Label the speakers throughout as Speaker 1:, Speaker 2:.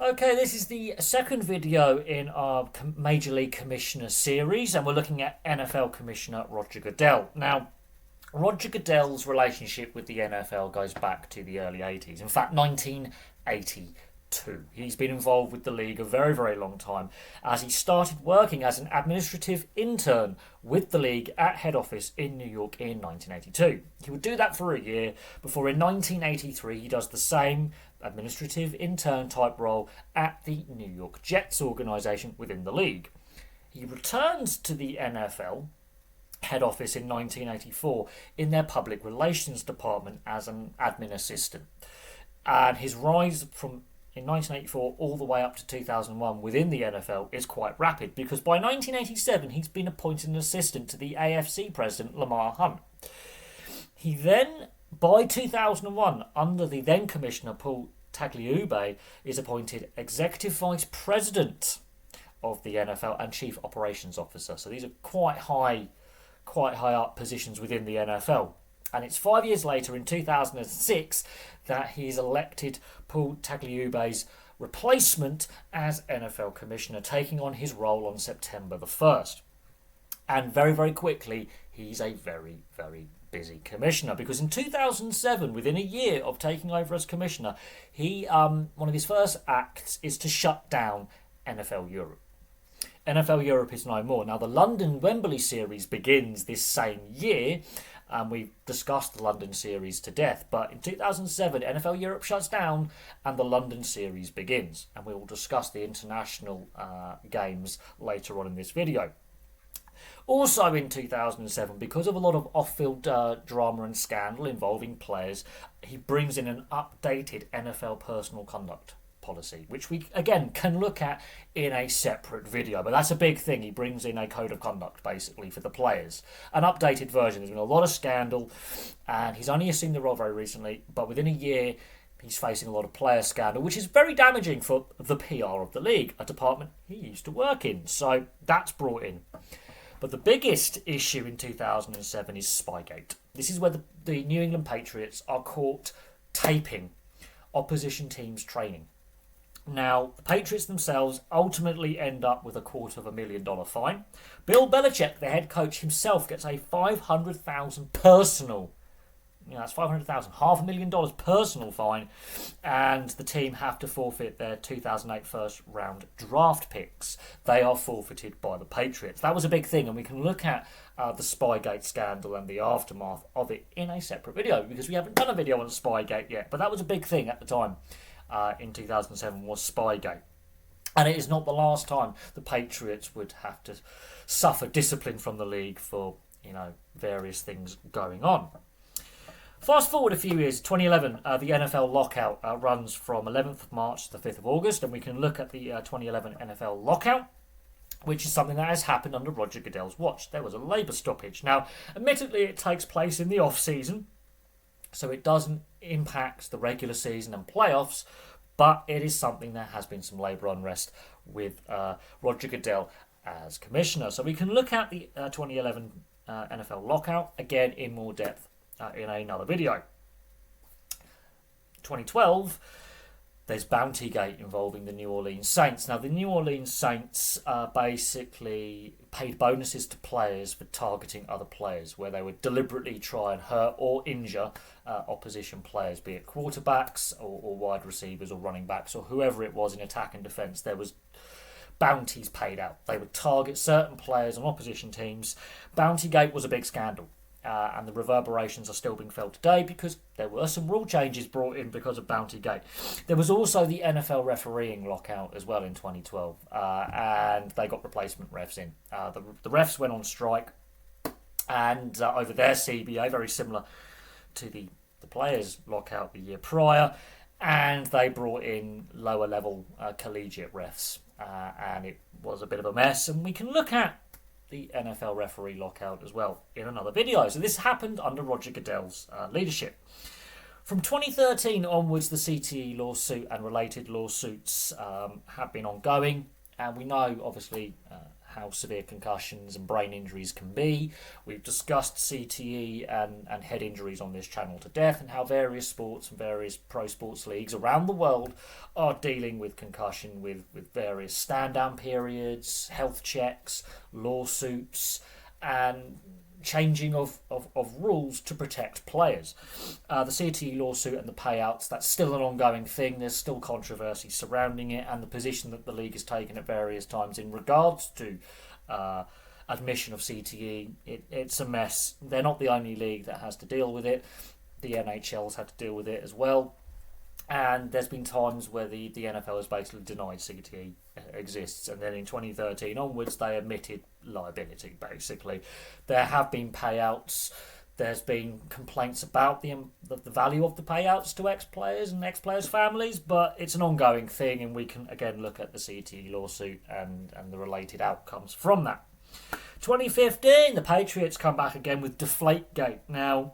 Speaker 1: Okay, this is the second video in our Major League Commissioner series, and we're looking at NFL Commissioner Rodger Goodell. Now, Rodger Goodell's relationship with the NFL goes back to the early 80s. In fact, 1982. He's been involved with the league a very, very long time, as he started working as an administrative intern with the league at head office in New York in 1982. He would do that for a year before in 1983 he does the same administrative intern type role at the New York Jets organisation within the league. He returns to the NFL head office in 1984 in their public relations department as an admin assistant. And his rise from in 1984 all the way up to 2001 within the NFL is quite rapid, because by 1987 he's been appointed an assistant to the AFC president Lamar Hunt. He then, by 2001, under the then commissioner Paul Tagliabue, is appointed executive vice president of the NFL and chief operations officer. So these are quite high up positions within the NFL. And it's 5 years later, in 2006, that he's elected Paul Tagliabue's replacement as NFL commissioner, taking on his role on September the 1st. And very, very quickly, he's a very, very busy commissioner, because in 2007, within a year of taking over as commissioner, he one of his first acts is to shut down NFL Europe. NFL Europe is no more. Now, the London Wembley series begins this same year, and we've discussed the London series to death. But in 2007, NFL Europe shuts down and the London series begins. And we will discuss the international games later on in this video. Also in 2007, because of a lot of off-field drama and scandal involving players, he brings in an updated NFL personal conduct policy, which we again can look at in a separate video, but that's a big thing. He brings in a code of conduct basically for the players, an updated version. There's been a lot of scandal, and he's only assumed the role very recently, but within a year he's facing a lot of player scandal, which is very damaging for the PR of the league, a department he used to work in. So that's brought in. But the biggest issue in 2007 is Spygate. This is where the New England Patriots are caught taping opposition teams' training. Now, the Patriots themselves ultimately end up with a $250,000 fine. Bill Belichick, the head coach himself, gets a $500,000 personal, that's $500,000, $500,000 personal fine, and the team have to forfeit their 2008 first round draft picks. They are forfeited by the Patriots. That was a big thing, and we can look at the Spygate scandal and the aftermath of it in a separate video, because we haven't done a video on Spygate yet, but that was a big thing at the time. In 2007 was Spygate. And it is not the last time the Patriots would have to suffer discipline from the league for, various things going on. Fast forward a few years, 2011, the NFL lockout runs from 11th of March to the 5th of August, and we can look at the 2011 NFL lockout, which is something that has happened under Rodger Goodell's watch. There was a labour stoppage. Now, admittedly, it takes place in the off-season, so it doesn't impact the regular season and playoffs, but it is something that has been some labour unrest with Rodger Goodell as commissioner. So we can look at the 2011 NFL lockout again in more depth in another video. 2012, there's Bountygate involving the New Orleans Saints. Now, the New Orleans Saints basically paid bonuses to players for targeting other players, where they would deliberately try and hurt or injure opposition players, be it quarterbacks or wide receivers or running backs or whoever it was in attack and defence. There was bounties paid out. They would target certain players on opposition teams. Bountygate was a big scandal. And the reverberations are still being felt today, because there were some rule changes brought in because of Bountygate. There was also the NFL refereeing lockout as well in 2012, and they got replacement refs in. The refs went on strike, and over their CBA, very similar to the players' lockout the year prior, and they brought in lower level collegiate refs, and it was a bit of a mess. And we can look at the NFL referee lockout as well in another video. So this happened under Rodger Goodell's leadership. From 2013 onwards, the CTE lawsuit and related lawsuits have been ongoing, and we know obviously how severe concussions and brain injuries can be. We've discussed CTE and head injuries on this channel to death, and how various sports and various pro sports leagues around the world are dealing with concussion with various stand-down periods, health checks, lawsuits, and changing of rules to protect players. The CTE lawsuit and the payouts, that's still an ongoing thing. There's still controversy surrounding it, and the position that the league has taken at various times in regards to admission of CTE, it's a mess. They're not the only league that has to deal with it. The NHL's had to deal with it as well. And there's been times where the NFL has basically denied CTE exists, and then in 2013 onwards they admitted liability. Basically, there have been payouts. There's been complaints about the value of the payouts to ex-players and ex-players' families, but it's an ongoing thing, and we can again look at the CTE lawsuit and the related outcomes from that. 2015, the Patriots come back again with Deflategate. Now,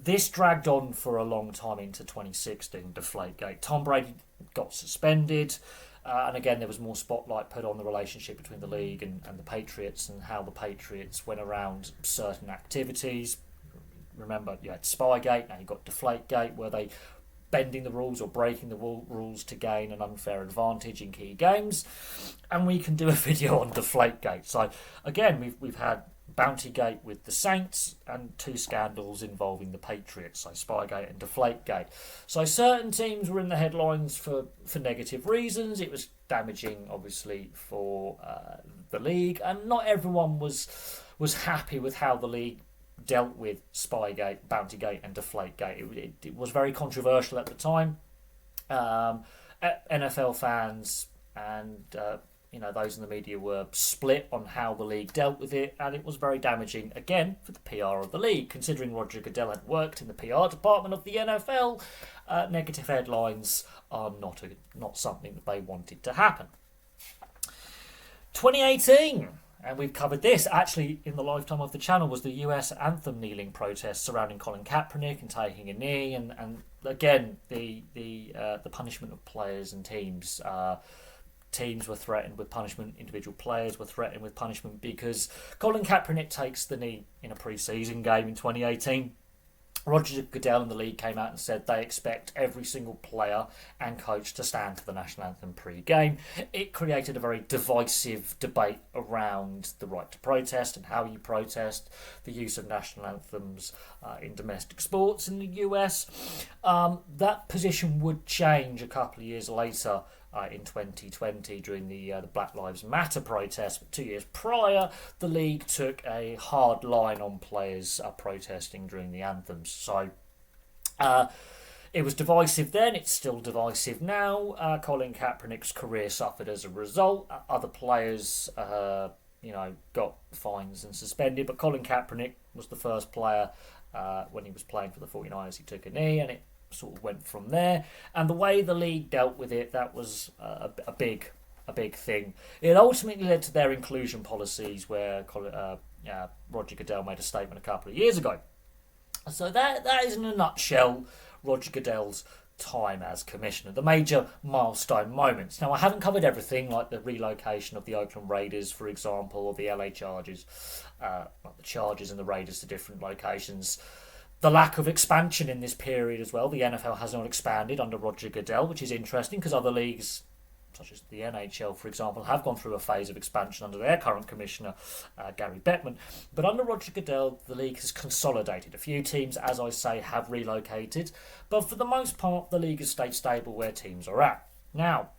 Speaker 1: this dragged on for a long time into 2016, Deflategate. Tom Brady got suspended, and again there was more spotlight put on the relationship between the league and the Patriots, and how the Patriots went around certain activities. Remember, you had Spygate, now you got Deflategate, where they bending the rules or breaking the rules to gain an unfair advantage in key games. And we can do a video on Deflategate. So again, we've had Bountygate with the Saints, and two scandals involving the Patriots, so Spygate and Deflategate. So certain teams were in the headlines for negative reasons. It was damaging, obviously, for the league, and not everyone was happy with how the league dealt with Spygate, Bountygate and Deflategate. It was very controversial at the time. NFL fans and those in the media were split on how the league dealt with it, and it was very damaging, again, for the PR of the league. Considering Rodger Goodell had worked in the PR department of the NFL, negative headlines are not something that they wanted to happen. 2018, and we've covered this, actually, in the lifetime of the channel, was the US anthem kneeling protests surrounding Colin Kaepernick and taking a knee, and again, the punishment of players and teams. Teams were threatened with punishment, individual players were threatened with punishment because Colin Kaepernick takes the knee in a pre-season game in 2018. Rodger Goodell and the league came out and said they expect every single player and coach to stand to the national anthem pre-game. It created a very divisive debate around the right to protest and how you protest, the use of national anthems in domestic sports in the US. That position would change a couple of years later in 2020 during the Black Lives Matter protests. But 2 years prior, the league took a hard line on players protesting during the anthems. So it was divisive then, it's still divisive now. Colin Kaepernick's career suffered as a result. Other players got fines and suspended, but Colin Kaepernick was the first player when he was playing for the 49ers, he took a knee, and it sort of went from there. And the way the league dealt with it, that was a big thing. It ultimately led to their inclusion policies, where Rodger Goodell made a statement a couple of years ago. So that is, in a nutshell, Rodger Goodell's time as commissioner, the major milestone moments. Now, I haven't covered everything, like the relocation of the Oakland Raiders, for example, or the LA Chargers, like the Chargers and the Raiders to different locations. The lack of expansion in this period as well. The NFL has not expanded under Rodger Goodell, which is interesting because other leagues, such as the NHL, for example, have gone through a phase of expansion under their current commissioner, Gary Bettman. But under Rodger Goodell, the league has consolidated. A few teams, as I say, have relocated. But for the most part, the league has stayed stable where teams are at. Now,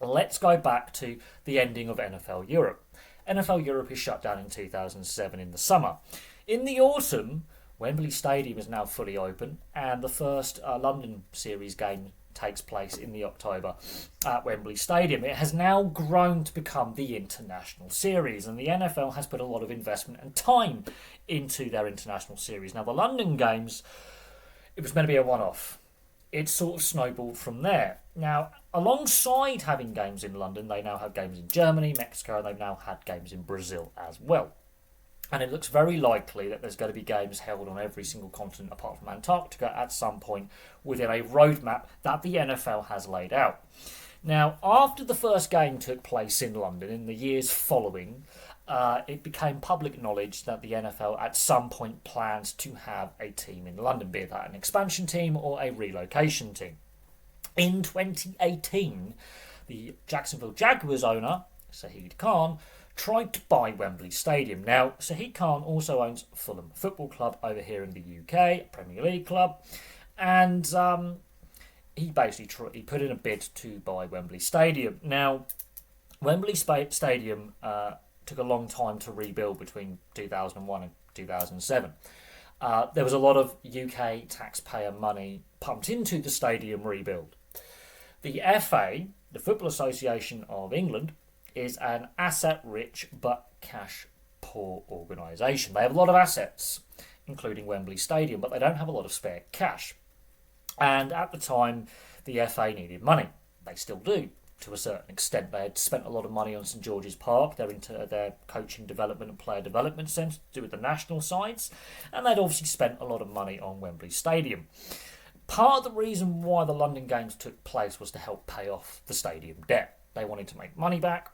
Speaker 1: let's go back to the ending of NFL Europe. NFL Europe is shut down in 2007 in the summer. In the autumn, Wembley Stadium is now fully open, and the first London Series game takes place in the October at Wembley Stadium. It has now grown to become the International Series, and the NFL has put a lot of investment and time into their International Series. Now, the London games, it was meant to be a one-off. It sort of snowballed from there. Now, alongside having games in London, they now have games in Germany, Mexico, and they've now had games in Brazil as well. And it looks very likely that there's going to be games held on every single continent apart from Antarctica at some point within a roadmap that the NFL has laid out. Now, after the first game took place in London in the years following, it became public knowledge that the NFL at some point plans to have a team in London, be that an expansion team or a relocation team. In 2018, the Jacksonville Jaguars owner, Shahid Khan, tried to buy Wembley Stadium. Now, Shahid Khan also owns Fulham Football Club over here in the UK, a Premier League club, and he basically he put in a bid to buy Wembley Stadium. Now, Wembley Stadium took a long time to rebuild between 2001 and 2007. There was a lot of UK taxpayer money pumped into the stadium rebuild. The FA, the Football Association of England, is an asset-rich but cash-poor organisation. They have a lot of assets, including Wembley Stadium, but they don't have a lot of spare cash. And at the time, the FA needed money. They still do, to a certain extent. They had spent a lot of money on St George's Park, their coaching development and player development centre to do with the national sides, and they'd obviously spent a lot of money on Wembley Stadium. Part of the reason why the London Games took place was to help pay off the stadium debt. They wanted to make money back.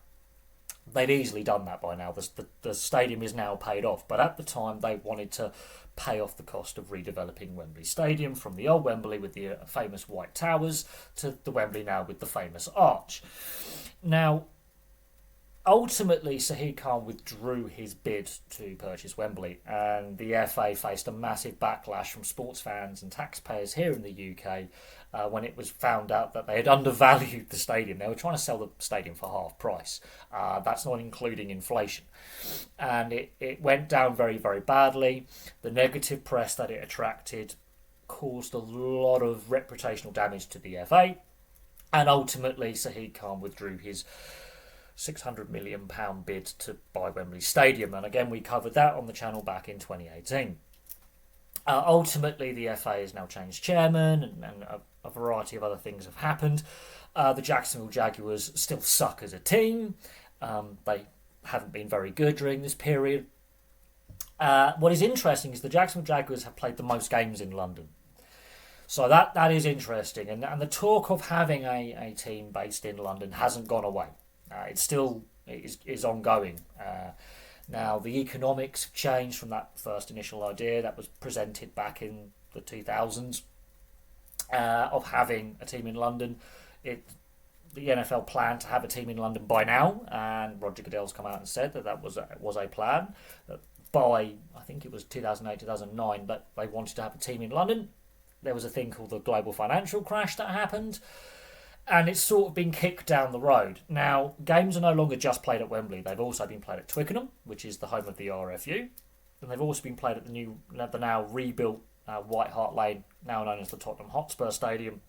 Speaker 1: They've easily done that by now. The stadium is now paid off, but at the time they wanted to pay off the cost of redeveloping Wembley Stadium from the old Wembley with the famous white towers to the Wembley now with the famous arch. Now, ultimately, Shahid Khan withdrew his bid to purchase Wembley, and the FA faced a massive backlash from sports fans and taxpayers here in the UK when it was found out that they had undervalued the stadium. They were trying to sell the stadium for half price. That's not including inflation. And it went down very, very badly. The negative press that it attracted caused a lot of reputational damage to the FA, and ultimately Shahid Khan withdrew his £600 million bid to buy Wembley Stadium, and again we covered that on the channel back in 2018. Ultimately, the FA has now changed chairman, and a variety of other things have happened. The Jacksonville Jaguars still suck as a team. They haven't been very good during this period. What is interesting is the Jacksonville Jaguars have played the most games in London. So that is interesting, and the talk of having a team based in London hasn't gone away. It still is ongoing. Now, the economics have changed from that first initial idea that was presented back in the 2000s of having a team in London. The NFL planned to have a team in London by now, and Rodger Goodell's come out and said that was a plan. By, I think it was 2008, 2009, but they wanted to have a team in London. There was a thing called the global financial crash that happened, and it's sort of been kicked down the road. Now, games are no longer just played at Wembley. They've also been played at Twickenham, which is the home of the RFU. And they've also been played at the now rebuilt White Hart Lane, now known as the Tottenham Hotspur Stadium,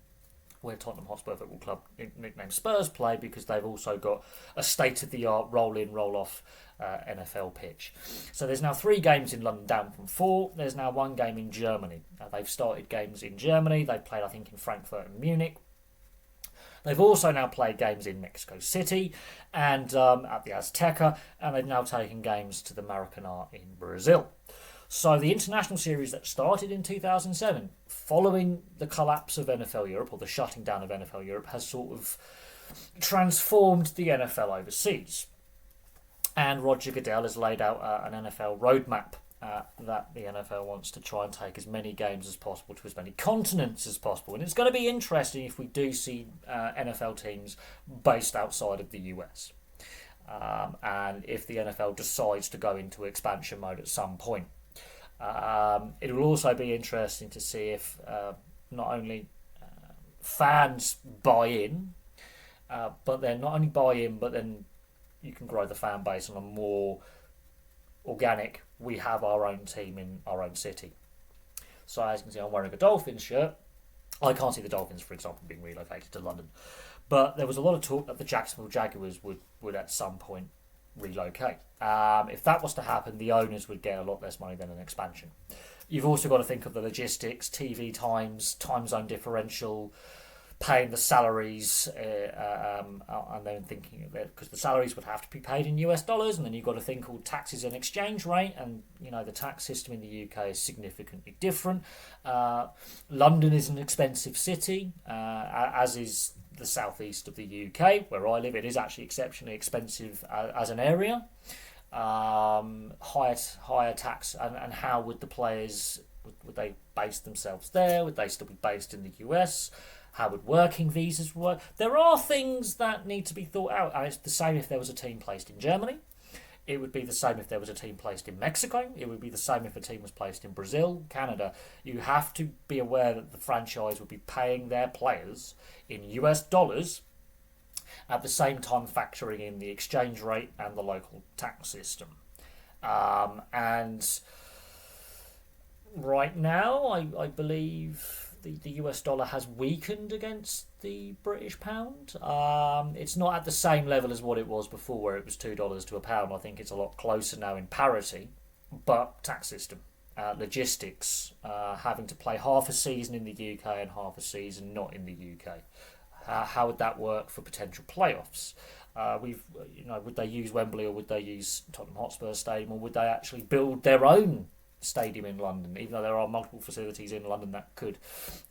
Speaker 1: where Tottenham Hotspur Football Club, nicknamed Spurs, play, because they've also got a state-of-the-art roll-in, roll-off NFL pitch. So there's now 3 games in London, down from 4. There's now 1 game in Germany. They've started games in Germany. They've played, I think, in Frankfurt and Munich. They've also now played games in Mexico City and at the Azteca, and they've now taken games to the Maracanã in Brazil. So the international series that started in 2007, following the collapse of NFL Europe, or the shutting down of NFL Europe, has sort of transformed the NFL overseas. And Rodger Goodell has laid out an NFL roadmap that the NFL wants to try and take as many games as possible to as many continents as possible. And it's going to be interesting if we do see NFL teams based outside of the US. And if the NFL decides to go into expansion mode at some point. It will also be interesting to see if not only fans buy in, but then not only buy in, but then you can grow the fan base on a more organic, we have our own team in our own city. So as you can see, I'm wearing a Dolphins shirt. I can't see the Dolphins, for example, being relocated to London. But there was a lot of talk that the Jacksonville Jaguars would at some point relocate. If that was to happen, the owners would get a lot less money than an expansion. You've also got to think of the logistics, TV times, time zone differential, paying the salaries, and then thinking that because the salaries would have to be paid in US dollars, and then you've got a thing called taxes and exchange rate, and the tax system in the UK is significantly different. London is an expensive city, as is the southeast of the UK, where I live. It is actually exceptionally expensive as an area. Higher tax, and how would the players would they base themselves there? Would they still be based in the US? How would working visas work? There are things that need to be thought out, and it's the same if there was a team placed in Germany. It would be the same if there was a team placed in Mexico. It would be the same if a team was placed in Brazil, Canada. You have to be aware that the franchise would be paying their players in US dollars, at the same time factoring in the exchange rate and the local tax system. And right now, I believe the US dollar has weakened against the British pound. It's not at the same level as what it was before, where it was $2 to a pound. I think it's a lot closer now in parity. But tax system, logistics, having to play half a season in the UK and half a season not in the UK. How would that work for potential playoffs? Would they use Wembley, or would they use Tottenham Hotspur Stadium, or would they actually build their own stadium in London, even though there are multiple facilities in London that could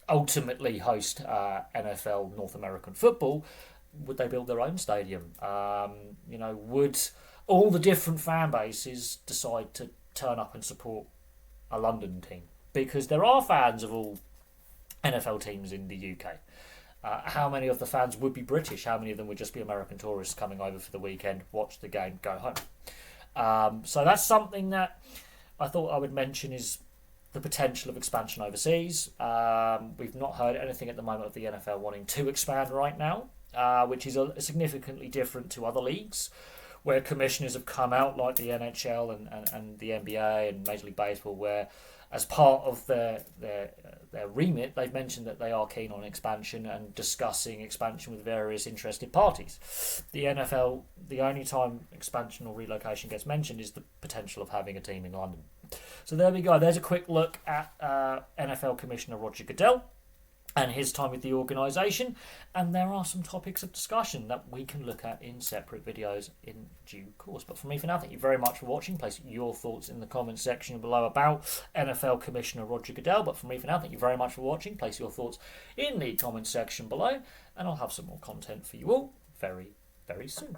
Speaker 1: ultimately host NFL North American football? Would they build their own stadium? Would all the different fan bases decide to turn up and support a London team? Because there are fans of all NFL teams in the UK. How many of the fans would be British? How many of them would just be American tourists coming over for the weekend, watch the game, go home? So that's something that I thought I would mention, is the potential of expansion overseas. We've not heard anything at the moment of the NFL wanting to expand right now, which is significantly different to other leagues, where commissioners have come out, like the NHL and the NBA and Major League Baseball, where as part of their remit, they've mentioned that they are keen on expansion and discussing expansion with various interested parties. The NFL, the only time expansion or relocation gets mentioned is the potential of having a team in London. So there we go. There's a quick look at NFL Commissioner Rodger Goodell and his time with the organisation, and there are some topics of discussion that we can look at in separate videos in due course. But for me, for now, thank you very much for watching. Place your thoughts in the comments section below about NFL Commissioner Rodger Goodell. But for me, for now, thank you very much for watching. Place your thoughts in the comments section below, and I'll have some more content for you all very, very soon.